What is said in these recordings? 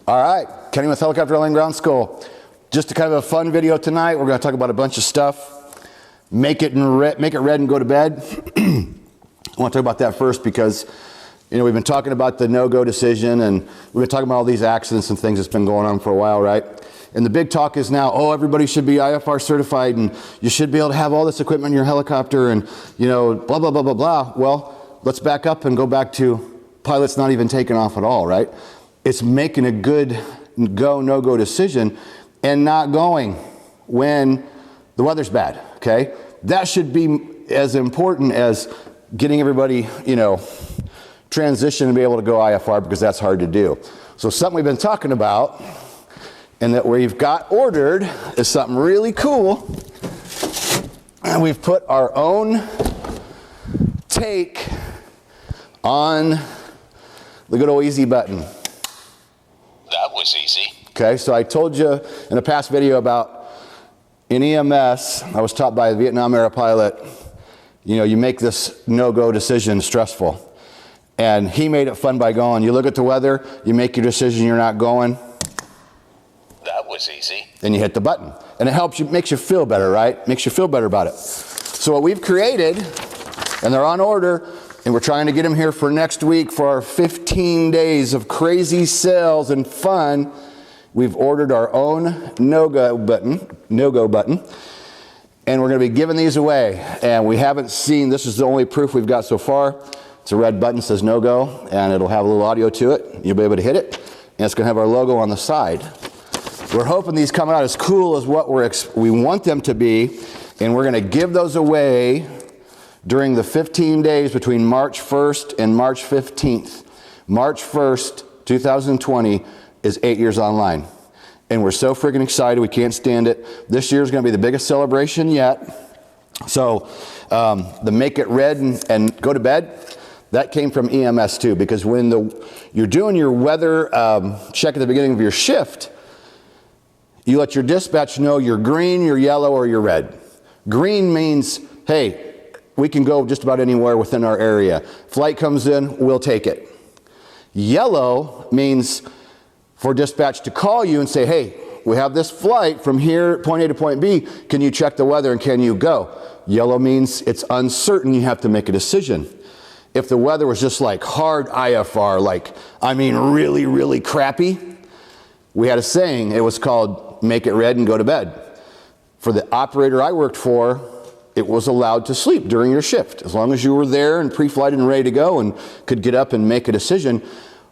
All right, Kenny with Helicopter Land Ground School. Just a kind of a fun video tonight. We're going to talk about a bunch of stuff. Make it red and go to bed. I want to talk about that first because, you know, we've been talking about the no-go decision, and we've been talking about all these accidents and things that's been going on for a while, right? And the big talk is now, oh, everybody should be IFR certified, and you should be able to have all this equipment in your helicopter, and, you know, blah, blah, blah, blah, blah. Well, let's back up and go back to pilots not even taking off at all, right? It's making a good go, no-go decision and not going when the weather's bad, okay? That should be as important as getting everybody, you know, transition and be able to go IFR, because that's hard to do. So something we've been talking about and that we've got ordered is something really cool. And we've put our own take on the good old easy button. That was easy. Okay, so I told you in a past video about in EMS, I was taught by a Vietnam era pilot, you know, you make this no-go decision stressful. And he made it fun by going, you look at the weather, you make your decision, you're not going. That was easy. Then you hit the button. And it helps you, makes you feel better, right? Makes you feel better about it. So what we've created, and they're on order, and we're trying to get them here for next week for our 15 days of crazy sales and fun. We've ordered our own no-go button, and we're going to be giving these away. And we haven't seen, this is the only proof we've got so far. It's a red button, says no-go, and it'll have a little audio to it. You'll be able to hit it, and it's going to have our logo on the side. We're hoping these come out as cool as what we want them to be, and we're going to give those away during the 15 days between March 1st and March 15th. March 1st, 2020 is 8 years online. And we're so freaking excited, we can't stand it. This year is going to be the biggest celebration yet. So the make it red and go to bed, that came from EMS too, because when you're doing your weather check at the beginning of your shift, you let your dispatch know you're green, you're yellow, or you're red. Green means, hey, we can go just about anywhere within our area. Flight comes in, we'll take it. Yellow means for dispatch to call you and say, hey, we have this flight from here, point A to point B. Can you check the weather and can you go? Yellow means it's uncertain, you have to make a decision. If the weather was just like hard IFR, like, I mean really, really crappy, we had a saying, it was called make it red and go to bed. For the operator I worked for, it was allowed to sleep during your shift, as long as you were there and pre-flight and ready to go and could get up and make a decision.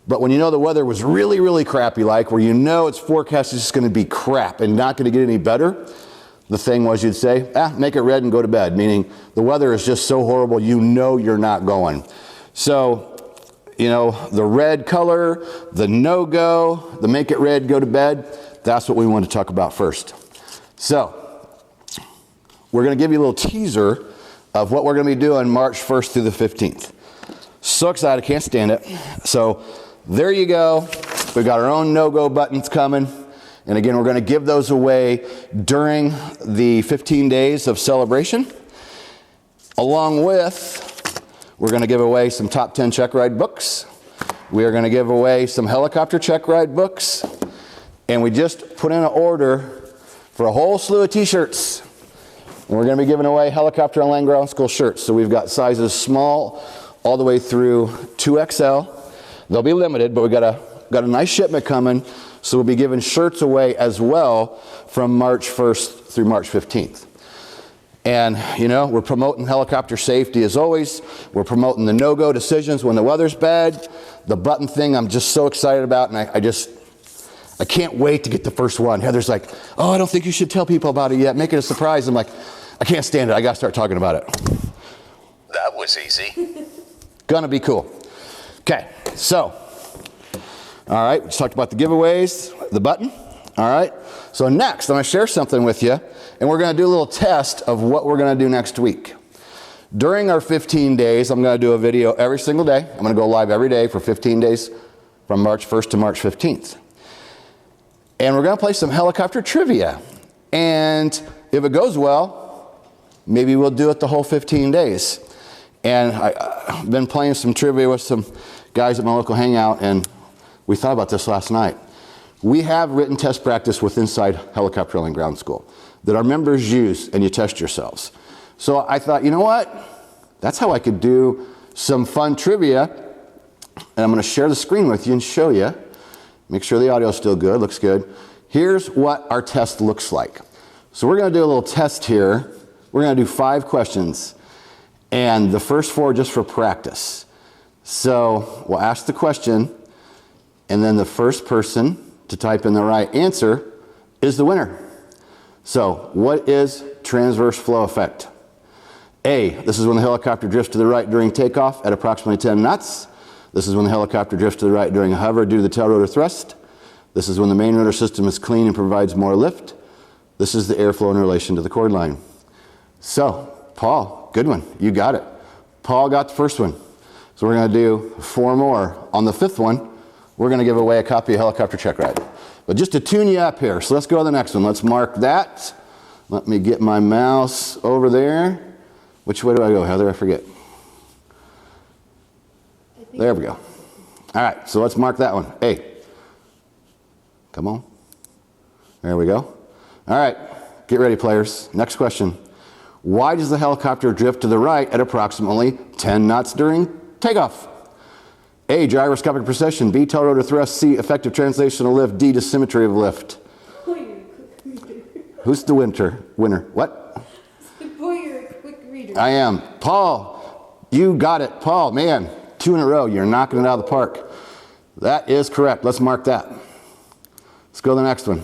But when you know the weather was really, really crappy, like where you know it's forecast is just going to be crap and not going to get any better, the thing was you'd say, make it red and go to bed, meaning the weather is just so horrible you know you're not going. So, you know, the red color, the no-go, the make it red, go to bed, that's what we want to talk about first. So, we're going to give you a little teaser of what we're going to be doing March 1st through the 15th. So excited, can't stand it. So there you go. We've got our own no-go buttons coming. And again, we're going to give those away during the 15 days of celebration. Along with, we're going to give away some top 10 check ride books. We are going to give away some helicopter check ride books. And we just put in an order for a whole slew of t-shirts. And we're going to be giving away Helicopter and Land Ground School shirts. So we've got sizes small all the way through 2XL. They'll be limited, but we got a nice shipment coming. So we'll be giving shirts away as well from March 1st through March 15th. And, you know, we're promoting helicopter safety as always. We're promoting the no-go decisions when the weather's bad. The button thing I'm just so excited about, and I can't wait to get the first one. Heather's like, oh, I don't think you should tell people about it yet. Make it a surprise. I'm like, I can't stand it. I got to start talking about it. That was easy. Gonna be cool. Okay, so, all right, we just talked about the giveaways, the button. All right, so next I'm gonna share something with you, and we're gonna do a little test of what we're gonna do next week. During our 15 days, I'm gonna do a video every single day. I'm gonna go live every day for 15 days from March 1st to March 15th. And we're going to play some helicopter trivia. And if it goes well, maybe we'll do it the whole 15 days. And I've been playing some trivia with some guys at my local hangout, and we thought about this last night. We have written test practice with Inside Helicopter Only Ground School that our members use, and you test yourselves. So I thought, you know what? That's how I could do some fun trivia. And I'm going to share the screen with you and show you. Make sure the audio is still good, looks good. Here's what our test looks like. So we're going to do a little test here. We're going to do 5 questions, and the first 4 just for practice. So we'll ask the question, and then the first person to type in the right answer is the winner. So what is transverse flow effect? A, this is when the helicopter drifts to the right during takeoff at approximately 10 knots. This is when the helicopter drifts to the right during a hover due to the tail rotor thrust. This is when the main rotor system is clean and provides more lift. This is the airflow in relation to the chord line. So, Paul, good one. You got it. Paul got the first one. So we're going to do 4 more. On the 5th one, we're going to give away a copy of Helicopter Check Ride. But just to tune you up here, so let's go to the next one. Let's mark that. Let me get my mouse over there. Which way do I go, Heather? I forget. There we go. All right, so let's mark that one. A. Come on. There we go. All right, get ready, players. Next question. Why does the helicopter drift to the right at approximately 10 knots during takeoff? A, gyroscopic precession. B, tail rotor thrust. C, effective translational lift. D, dissymmetry of lift. Who's the winner? What? Boy, you're a quick reader. I am. Paul, you got it. Paul, man, 2 in a row. You're knocking it out of the park. That is correct. Let's mark that. Let's go to the next one.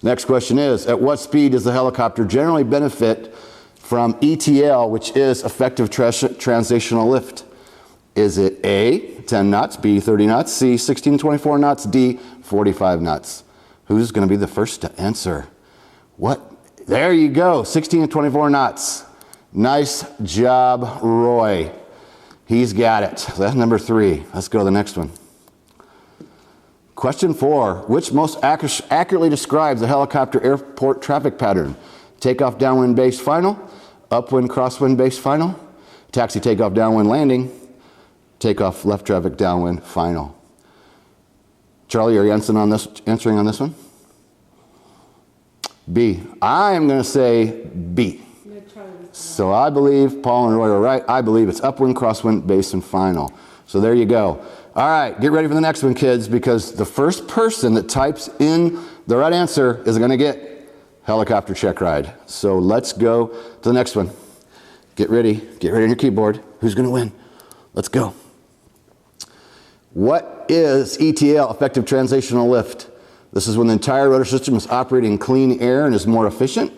Next question is, at what speed does the helicopter generally benefit from ETL, which is effective translational lift? Is it A, 10 knots, B, 30 knots, C, 16 to 24 knots, D, 45 knots? Who's going to be the first to answer? What? There you go, 16 to 24 knots. Nice job, Roy. He's got it. So that's number 3. Let's go to the next one. Question 4, which most accurately describes the helicopter airport traffic pattern? Takeoff downwind base final, upwind crosswind base final, taxi takeoff downwind landing, takeoff left traffic downwind final. Charlie, are you answering on this one? B. I'm going to say B. So I believe Paul and Roy are right. I believe it's upwind, crosswind, base, and final. So there you go. All right, get ready for the next one, kids, because the first person that types in the right answer is going to get Helicopter Check Ride. So let's go to the next one. Get ready on your keyboard. Who's going to win? Let's go. What is ETL, effective translational lift? This is when the entire rotor system is operating in clean air and is more efficient.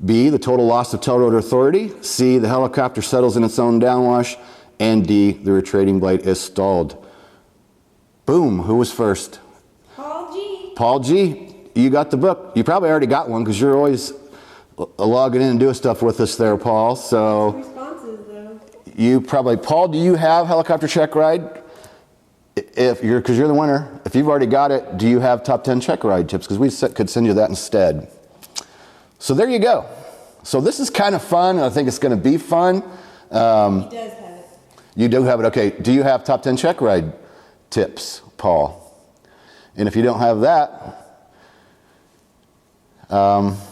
B, the total loss of tail rotor authority. C, the helicopter settles in its own downwash. And D, the retreating blade is stalled. Boom, who was first? Paul G. Paul G, you got the book. You probably already got one because you're always logging in and doing stuff with us there, Paul. So Responses, though. you probably, Paul, do you have Helicopter Check Ride? Because you're the winner. If you've already got it, do you have top 10 check ride tips? Because we could send you that instead. So there you go. So this is kind of fun. I think it's going to be fun. He does have it. You do have it. Okay. Do you have top 10 check ride tips, Paul? And if you don't have that,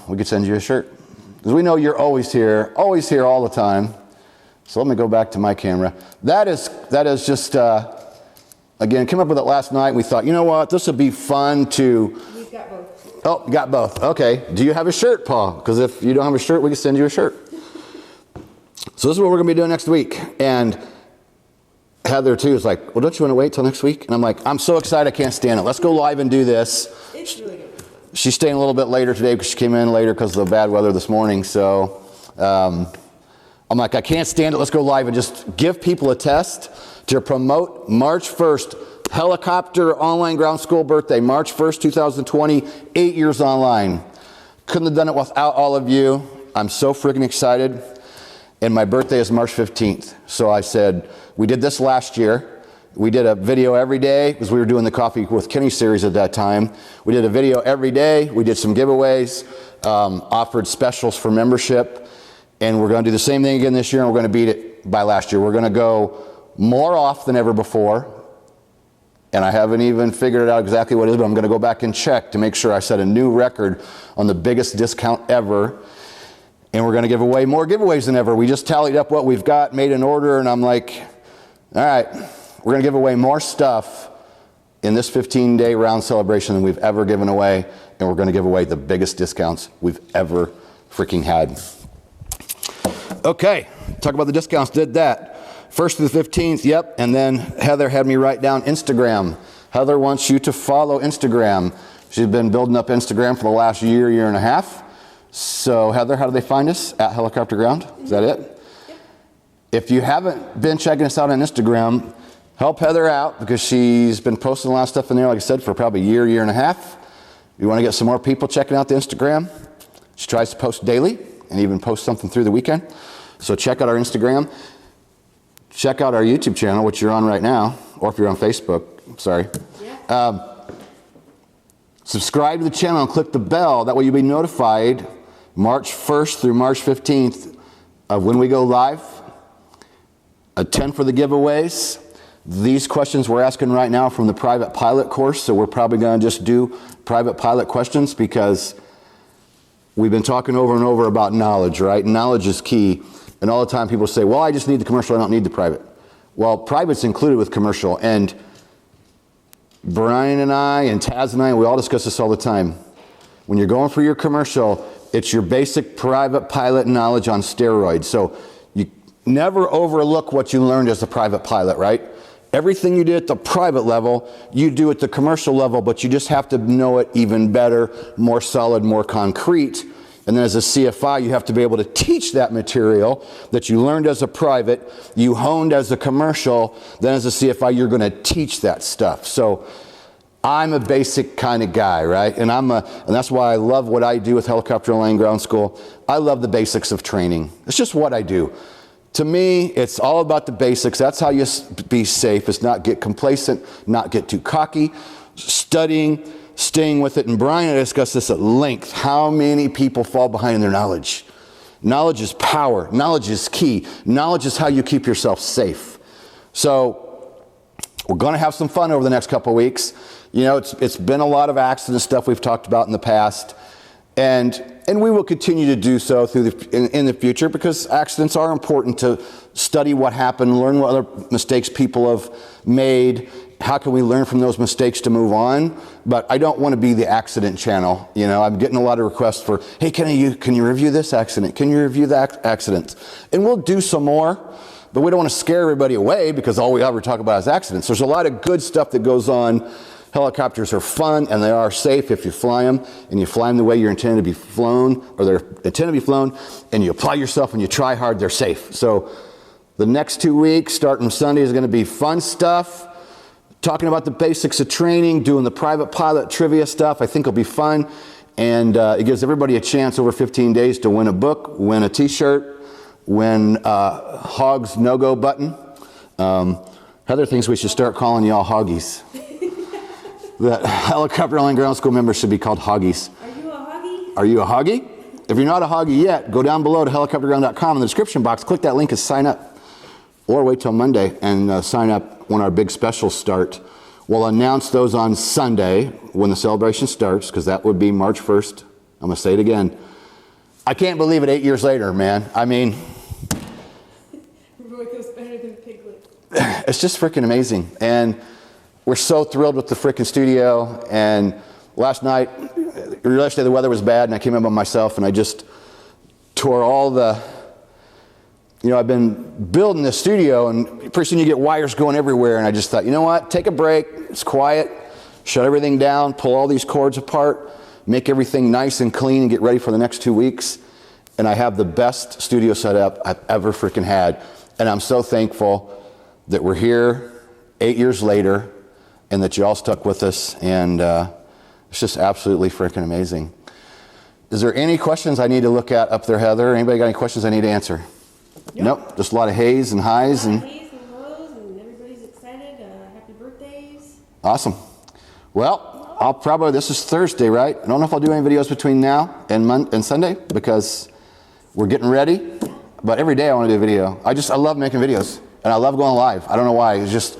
we could send you a shirt. Because we know you're always here all the time. So let me go back to my camera. That is just, again, came up with it last night. We thought, you know what, this would be fun to... We've got both. Oh, you got both. Okay. Do you have a shirt, Paul? Because if you don't have a shirt, we can send you a shirt. So this is what we're going to be doing next week. And Heather, too, is like, well, don't you want to wait till next week? And I'm like, I'm so excited I can't stand it. Let's go live and do this. It's really good. She's staying a little bit later today because she came in later because of the bad weather this morning. So I'm like, I can't stand it. Let's go live and just give people a test to promote March 1st, Helicopter Online Ground School birthday, March 1st, 2020, 8 years online. Couldn't have done it without all of you. I'm so freaking excited. And my birthday is March 15th. So I said, we did this last year. We did a video every day because we were doing the Coffee with Kenny series at that time. We did a video every day. We did some giveaways, offered specials for membership. And we're going to do the same thing again this year, and we're going to beat it by last year. We're going to go more off than ever before. And I haven't even figured out exactly what it is, but I'm going to go back and check to make sure I set a new record on the biggest discount ever. And we're going to give away more giveaways than ever. We just tallied up what we've got, made an order, and I'm like, all right, we're going to give away more stuff in this 15-day round celebration than we've ever given away. And we're going to give away the biggest discounts we've ever freaking had. Okay, talk about the discounts, did that. 1st to the 15th, yep, and then Heather had me write down Instagram. Heather wants you to follow Instagram. She's been building up Instagram for the last year and a half. So Heather, how do they find us? At Helicopter Ground, is that it? Yep. If you haven't been checking us out on Instagram, help Heather out because she's been posting a lot of stuff in there, like I said, for probably a year and a half. You want to get some more people checking out the Instagram? She tries to post daily and even post something through the weekend. So check out our Instagram. Check out our YouTube channel, which you're on right now, or if you're on Facebook, sorry. Yeah. Subscribe to the channel and click the bell. That way you'll be notified March 1st through March 15th of when we go live. Attend for the giveaways. These questions we're asking right now from the private pilot course, so we're probably going to just do private pilot questions because we've been talking over and over about knowledge, right? Knowledge is key. And all the time people say, well, I just need the commercial, I don't need the private. Well, private's included with commercial. And Brian and I and Taz and I, we all discuss this all the time. When you're going for your commercial, it's your basic private pilot knowledge on steroids. So you never overlook what you learned as a private pilot, right? Everything you did at the private level, you do at the commercial level, but you just have to know it even better, more solid, more concrete. And then as a CFI, you have to be able to teach that material that you learned as a private, you honed as a commercial, then as a CFI, you're going to teach that stuff. So I'm a basic kind of guy, right? And that's why I love what I do with Helicopter and Land Ground School. I love the basics of training. It's just what I do. To me, it's all about the basics. That's how you be safe, is not get complacent, not get too cocky, studying, staying with it. And Brian and I discussed this at length. How many people fall behind in their knowledge? Knowledge is power. Knowledge is key. Knowledge is how you keep yourself safe. So we're going to have some fun over the next couple of weeks. You know, it's been a lot of accident stuff we've talked about in the past. And we will continue to do so in the future because accidents are important to study what happened, learn what other mistakes people have made. How can we learn from those mistakes to move on? But I don't want to be the accident channel. You know, I'm getting a lot of requests for, hey, can you review this accident? Can you review that accident? And we'll do some more, but we don't want to scare everybody away because all we ever talk about is accidents. There's a lot of good stuff that goes on. Helicopters are fun and they are safe if you fly them, and you fly them the way you're intended to be flown, or they're intended to be flown, and you apply yourself and you try hard, they're safe. So the next 2 weeks, starting Sunday, is going to be fun stuff. Talking about the basics of training, doing the private pilot trivia stuff. I think it'll be fun. And it gives everybody a chance over 15 days to win a book, win a t-shirt, win Hog's no-go button. Heather thinks we should start calling y'all Hoggies. That Helicopter Land Ground School members should be called Hoggies. Are you a hoggy? Are you a Hoggy? If you're not a Hoggy yet, go down below to helicopterground.com in the description box, click that link and sign up. Or wait till Monday and sign up when our big specials start. We'll announce those on Sunday when the celebration starts, because that would be March 1st. I'm going to say it again. I can't believe it 8 years later, man. I mean, Roy goes better than Piglet. it's just freaking amazing. And we're so thrilled with the freaking studio. And last night, yesterday the weather was bad, and I came in by myself, and I just tore all the... You know, I've been building this studio, and pretty soon you get wires going everywhere, and I just thought, you know what, take a break, it's quiet, shut everything down, pull all these cords apart, make everything nice and clean, and get ready for the next 2 weeks. And I have the best studio setup I've ever freaking had. And I'm so thankful that we're here 8 years later, and that you all stuck with us, and it's just absolutely freaking amazing. Is there any questions I need to look at up there, Heather? Anybody got any questions I need to answer? Nope, just a lot of haze and highs. Haze and lows, and everybody's excited. Happy birthdays. Awesome. Well, this is Thursday, right? I don't know if I'll do any videos between now and Sunday because we're getting ready. But every day I want to do a video. I love making videos, and I love going live. I don't know why. It's just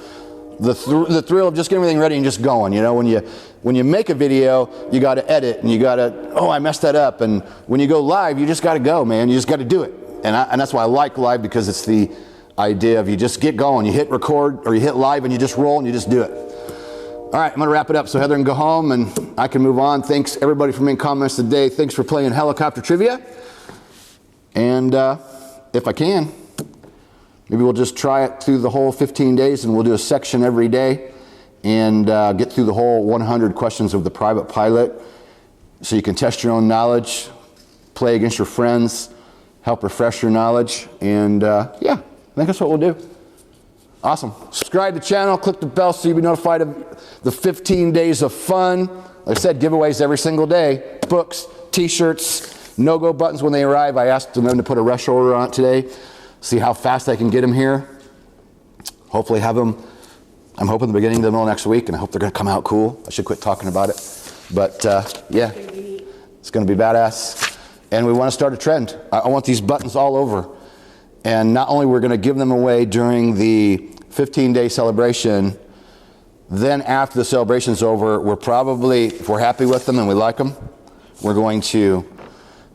the thrill of just getting everything ready and just going. You know, when you make a video, you got to edit and you got to, oh, I messed that up. And when you go live, you just got to go, man. You just got to do it. And that's why I like live, because it's the idea of you just get going. You hit record or you hit live and you just roll and you just do it. All right, I'm going to wrap it up so Heather can go home and I can move on. Thanks, everybody, for making comments today. Thanks for playing helicopter trivia. And if I can, maybe we'll just try it through the whole 15 days and we'll do a section every day and get through the whole 100 questions of the private pilot so you can test your own knowledge, play against your friends, help refresh your knowledge. And yeah, I think that's what we'll do. Awesome. Subscribe to the channel, click the bell so you'll be notified of the 15 days of fun. Like I said, giveaways every single day. Books, t-shirts, no-go buttons when they arrive. I asked them to put a rush order on it today. See how fast I can get them here. Hopefully have them, I'm hoping the beginning of the middle of next week, and I hope they're going to come out cool. I should quit talking about it. But yeah, it's going to be badass. And we want to start a trend. I want these buttons all over. And not only we're going to give them away during the 15-day celebration, then after the celebration's over, we're probably, if we're happy with them and we like them, we're going to,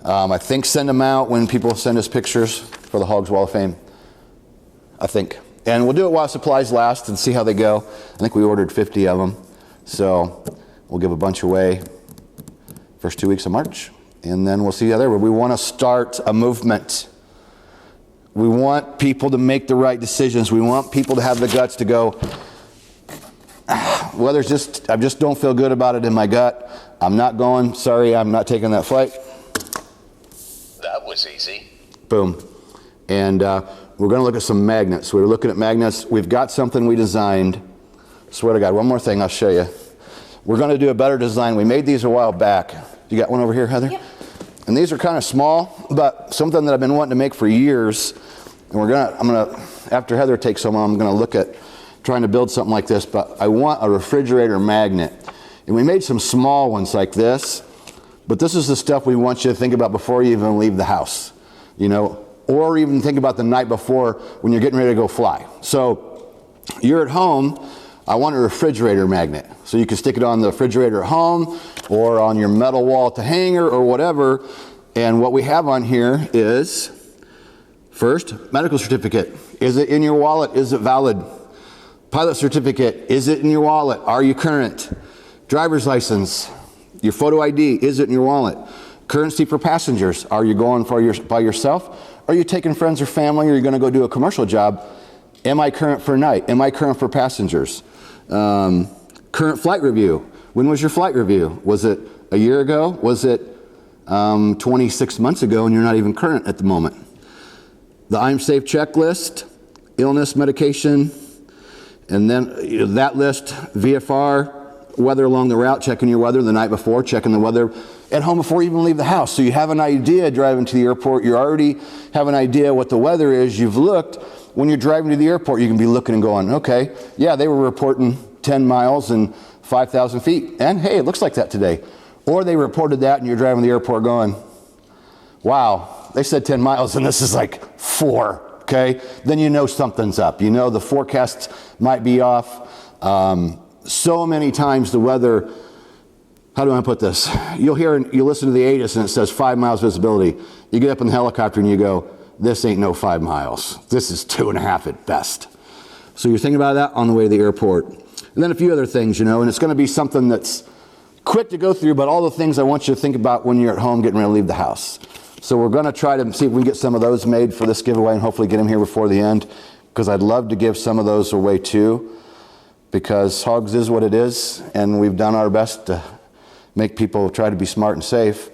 I think, send them out when people send us pictures for the Hogs Wall of Fame, I think. And we'll do it while supplies last and see how they go. I think we ordered 50 of them. So we'll give a bunch away first 2 weeks of March. And then we'll see how there. We want to start a movement. We want people to make the right decisions. We want people to have the guts to go, well, there's just, I just don't feel good about it in my gut. I'm not going. Sorry, I'm not taking that flight. That was easy. Boom. And we're going to look at some magnets. We're looking at magnets. We've got something we designed. Swear to God, one more thing I'll show you. We're going to do a better design. We made these a while back. You got one over here, Heather? Yep. And these are kind of small, but something that I've been wanting to make for years. And I'm gonna, after Heather takes some, I'm gonna look at trying to build something like this, but I want a refrigerator magnet. And we made some small ones like this, but this is the stuff we want you to think about before you even leave the house, you know, or even think about the night before when you're getting ready to go fly. So you're at home, I want a refrigerator magnet. So you can stick it on the refrigerator at home or on your metal wall at the hangar or whatever. And what we have on here is, first, medical certificate. Is it in your wallet? Is it valid? Pilot certificate. Is it in your wallet? Are you current? Driver's license. Your photo ID. Is it in your wallet? Currency for passengers. Are you going by yourself? Are you taking friends or family? Or are you going to go do a commercial job? Am I current for night? Am I current for passengers? Current flight review. When was your flight review? Was it a year ago? Was it 26 months ago and you're not even current at the moment? The I'm Safe checklist, illness, medication, and then that list, VFR, weather along the route, checking your weather the night before, checking the weather at home before you even leave the house. So you have an idea driving to the airport. You already have an idea what the weather is. You've looked. When you're driving to the airport, you can be looking and going, okay, yeah, they were reporting 10 miles and 5,000 feet. And hey, it looks like that today. Or they reported that and you're driving to the airport going, wow, they said 10 miles and this is like 4, okay? Then you know something's up. You know the forecasts might be off. So many times the weather, how do I put this? You'll listen to the ATIS and it says 5 miles visibility. You get up in the helicopter and you go, this ain't no 5 miles. This is 2.5 at best. So you're thinking about that on the way to the airport. And then a few other things, you know, and it's going to be something that's quick to go through, but all the things I want you to think about when you're at home getting ready to leave the house. So we're going to try to see if we can get some of those made for this giveaway and hopefully get them here before the end, because I'd love to give some of those away too, because Hogs is what it is, and we've done our best to make people try to be smart and safe.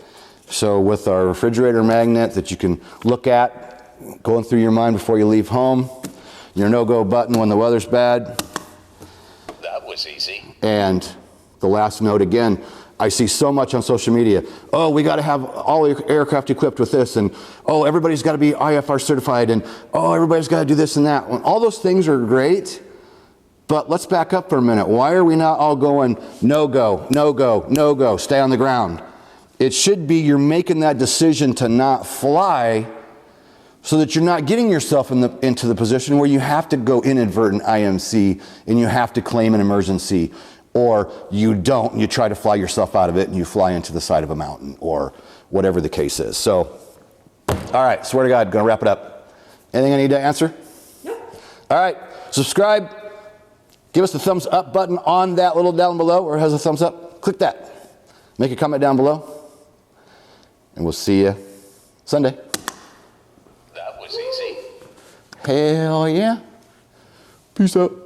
So with our refrigerator magnet that you can look at, going through your mind before you leave home, your no-go button when the weather's bad. That was easy. And the last note again, I see so much on social media. Oh, we got to have all aircraft equipped with this, and oh, everybody's got to be IFR certified, and oh, everybody's got to do this and that. All those things are great, but let's back up for a minute. Why are we not all going no go, no go, no go, stay on the ground? It should be you're making that decision to not fly so that you're not getting yourself into the position where you have to go inadvertent IMC and you have to claim an emergency, or you don't and you try to fly yourself out of it and you fly into the side of a mountain or whatever the case is. So, all right, swear to God, gonna wrap it up. Anything I need to answer? Nope. All right, subscribe. Give us the thumbs up button on that little down below where it has a thumbs up. Click that. Make a comment down below. And we'll see you Sunday. That was easy. Hell yeah. Peace out.